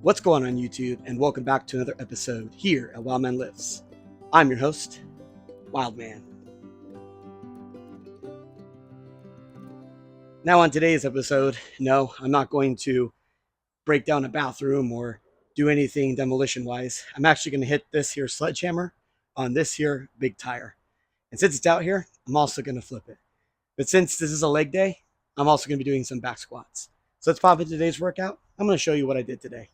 What's going on YouTube, and welcome back to another episode here at WILDMAN Lifts. I'm your host, WILDMAN. Now on today's episode, no, I'm not going to break down a bathroom or do anything demolition-wise. I'm actually going to hit this here sledgehammer on this here big tire. And since it's out here, I'm also going to flip it. But since this is a leg day, I'm also going to be doing some back squats. So let's pop into today's workout. I'm going to show you what I did today.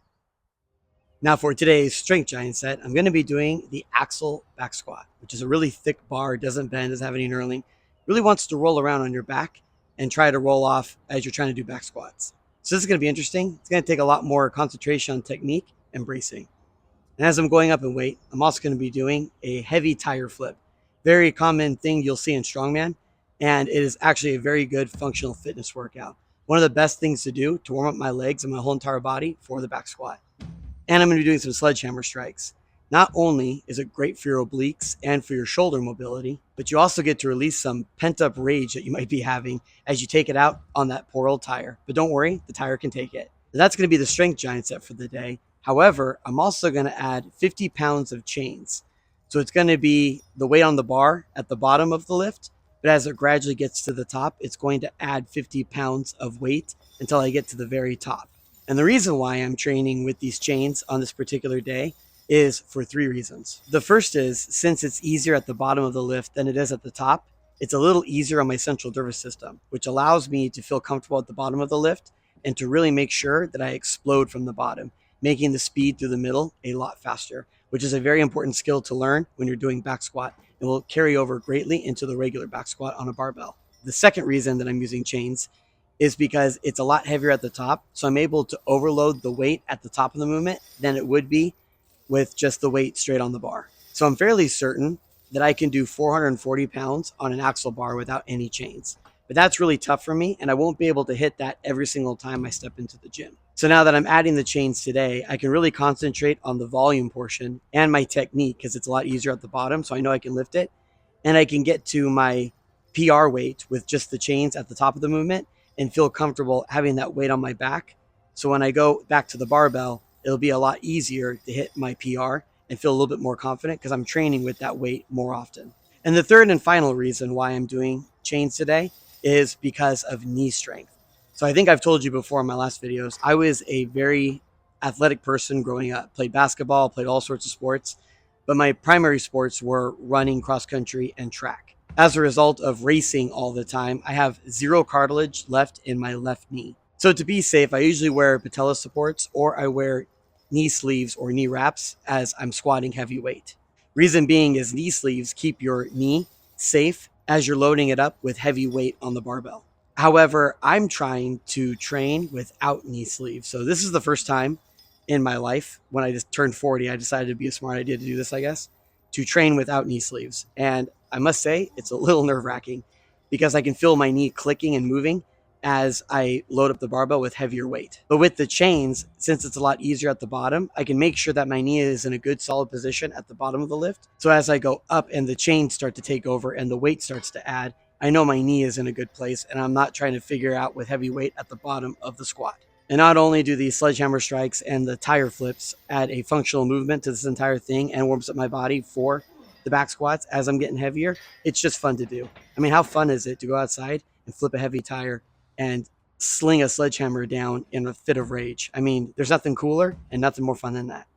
Now for today's strength giant set, I'm going to be doing the axle back squat, which is a really thick bar, doesn't bend, doesn't have any knurling, really wants to roll around on your back and try to roll off as you're trying to do back squats. So this is going to be interesting. It's going to take a lot more concentration on technique and bracing. And as I'm going up in weight, I'm also going to be doing a heavy tire flip. Very common thing you'll see in Strongman, and it is actually a very good functional fitness workout. One of the best things to do to warm up my legs and my whole entire body for the back squat. And I'm going to be doing some sledgehammer strikes. Not only is it great for your obliques and for your shoulder mobility, but you also get to release some pent-up rage that you might be having as you take it out on that poor old tire. But don't worry, the tire can take it. That's going to be the strength giant set for the day. However, I'm also going to add 50 pounds of chains. So it's going to be the weight on the bar at the bottom of the lift, but as it gradually gets to the top, it's going to add 50 pounds of weight until I get to the very top. And the reason why I'm training with these chains on this particular day is for three reasons. The first is, since it's easier at the bottom of the lift than it is at the top, it's a little easier on my central nervous system, which allows me to feel comfortable at the bottom of the lift and to really make sure that I explode from the bottom, making the speed through the middle a lot faster, which is a very important skill to learn when you're doing back squat and will carry over greatly into the regular back squat on a barbell. The second reason that I'm using chains is because it's a lot heavier at the top. So I'm able to overload the weight at the top of the movement than it would be with just the weight straight on the bar. So I'm fairly certain that I can do 440 pounds on an axle bar without any chains. But that's really tough for me, and I won't be able to hit that every single time I step into the gym. So now that I'm adding the chains today, I can really concentrate on the volume portion and my technique because it's a lot easier at the bottom, so I know I can lift it. And I can get to my PR weight with just the chains at the top of the movement and feel comfortable having that weight on my back. So when I go back to the barbell, it'll be a lot easier to hit my PR and feel a little bit more confident because I'm training with that weight more often. And the third and final reason why I'm doing chains today is because of knee strength. So I think I've told you before in my last videos, I was a very athletic person growing up, played basketball, played all sorts of sports, but my primary sports were running, cross country, and track. As a result of racing all the time, I have zero cartilage left in my left knee. So to be safe, I usually wear patella supports or I wear knee sleeves or knee wraps as I'm squatting heavy weight. Reason being is knee sleeves keep your knee safe as you're loading it up with heavy weight on the barbell. However, I'm trying to train without knee sleeves. So this is the first time in my life when I just turned 40, I decided it'd be a smart idea to do this, I guess, to train without knee sleeves. And I must say, it's a little nerve-wracking because I can feel my knee clicking and moving as I load up the barbell with heavier weight. But with the chains, since it's a lot easier at the bottom, I can make sure that my knee is in a good solid position at the bottom of the lift. So as I go up and the chains start to take over and the weight starts to add, I know my knee is in a good place and I'm not trying to figure out with heavy weight at the bottom of the squat. And not only do the sledgehammer strikes and the tire flips add a functional movement to this entire thing and warms up my body for the back squats as I'm getting heavier, it's just fun to do. I mean, how fun is it to go outside and flip a heavy tire and sling a sledgehammer down in a fit of rage? I mean, there's nothing cooler and nothing more fun than that.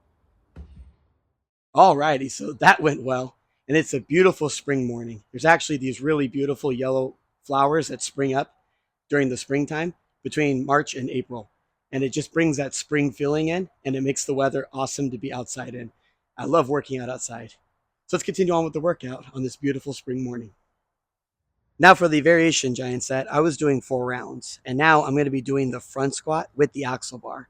Alrighty, so that went well. And it's a beautiful spring morning. There's actually these really beautiful yellow flowers that spring up during the springtime between March and April. And it just brings that spring feeling in and it makes the weather awesome to be outside in. I love working out outside. So let's continue on with the workout on this beautiful spring morning. Now for the variation giant set, I was doing 4 rounds. And now I'm going to be doing the front squat with the axle bar.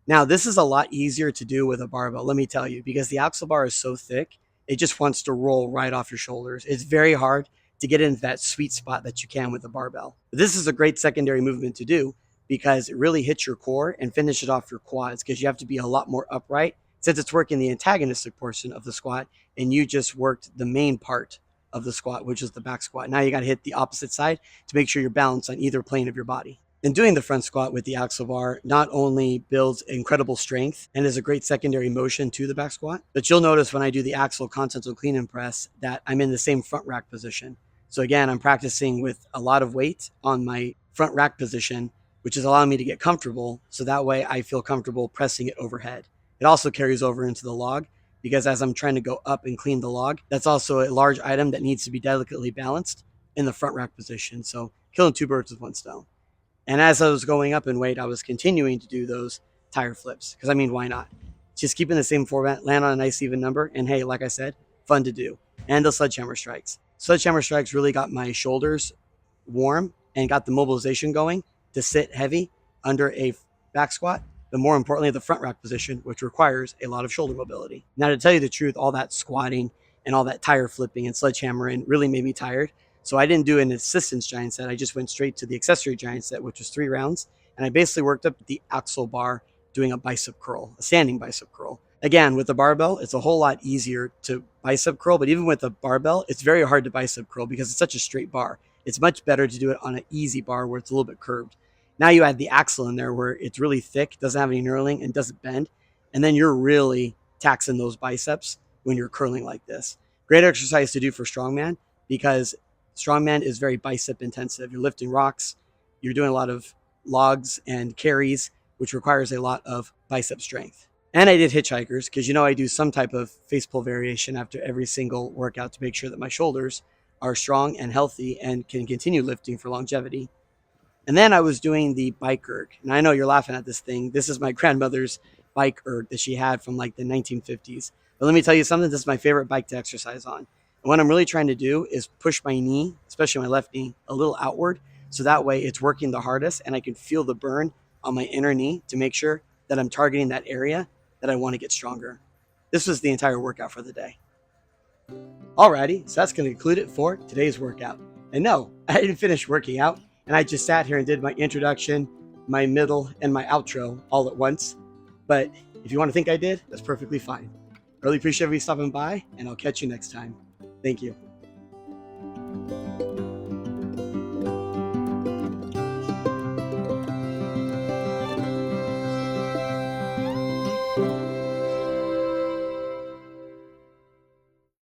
Now this is a lot easier to do with a barbell, let me tell you, because the axle bar is so thick, it just wants to roll right off your shoulders. It's very hard to get into that sweet spot that you can with a barbell. But this is a great secondary movement to do because it really hits your core and finishes off your quads because you have to be a lot more upright since it's working the antagonistic portion of the squat and you just worked the main part of the squat, which is the back squat. Now you got to hit the opposite side to make sure you're balanced on either plane of your body. And doing the front squat with the axle bar not only builds incredible strength and is a great secondary motion to the back squat, but you'll notice when I do the axle continental clean and press that I'm in the same front rack position. So again, I'm practicing with a lot of weight on my front rack position, which is allowing me to get comfortable. So that way I feel comfortable pressing it overhead. It also carries over into the log because as I'm trying to go up and clean the log, that's also a large item that needs to be delicately balanced in the front rack position. So killing two birds with one stone. And as I was going up in weight, I was continuing to do those tire flips because I mean, why not? Just keeping the same format, land on a nice even number, and hey, like I said, fun to do. And the sledgehammer strikes. Sledgehammer strikes really got my shoulders warm and got the mobilization going to sit heavy under a back squat, but more importantly, the front rack position, which requires a lot of shoulder mobility. Now, to tell you the truth, all that squatting and all that tire flipping and sledgehammering really made me tired. So I didn't do an assistance giant set. I just went straight to the accessory giant set, which was 3 rounds. And I basically worked up the axle bar doing a bicep curl, a standing bicep curl. Again, with the barbell, it's a whole lot easier to bicep curl, but even with the barbell, it's very hard to bicep curl because it's such a straight bar. It's much better to do it on an easy bar where it's a little bit curved. Now you add the axle in there where it's really thick, doesn't have any knurling, and doesn't bend. And then you're really taxing those biceps when you're curling like this. Great exercise to do for strongman because strongman is very bicep intensive. You're lifting rocks, you're doing a lot of logs and carries, which requires a lot of bicep strength. And I did hitchhikers because I do some type of face pull variation after every single workout to make sure that my shoulders are strong and healthy and can continue lifting for longevity. And then I was doing the bike erg. And I know you're laughing at this thing. This is my grandmother's bike erg that she had from like the 1950s. But let me tell you something, this is my favorite bike to exercise on. And what I'm really trying to do is push my knee, especially my left knee, a little outward. So that way it's working the hardest and I can feel the burn on my inner knee to make sure that I'm targeting that area that I want to get stronger. This was the entire workout for the day. Alrighty, so that's going to conclude it for today's workout. And no, I didn't finish working out, and I just sat here and did my introduction, my middle, and my outro all at once. But if you want to think I did, that's perfectly fine. Really appreciate you stopping by, and I'll catch you next time. Thank you.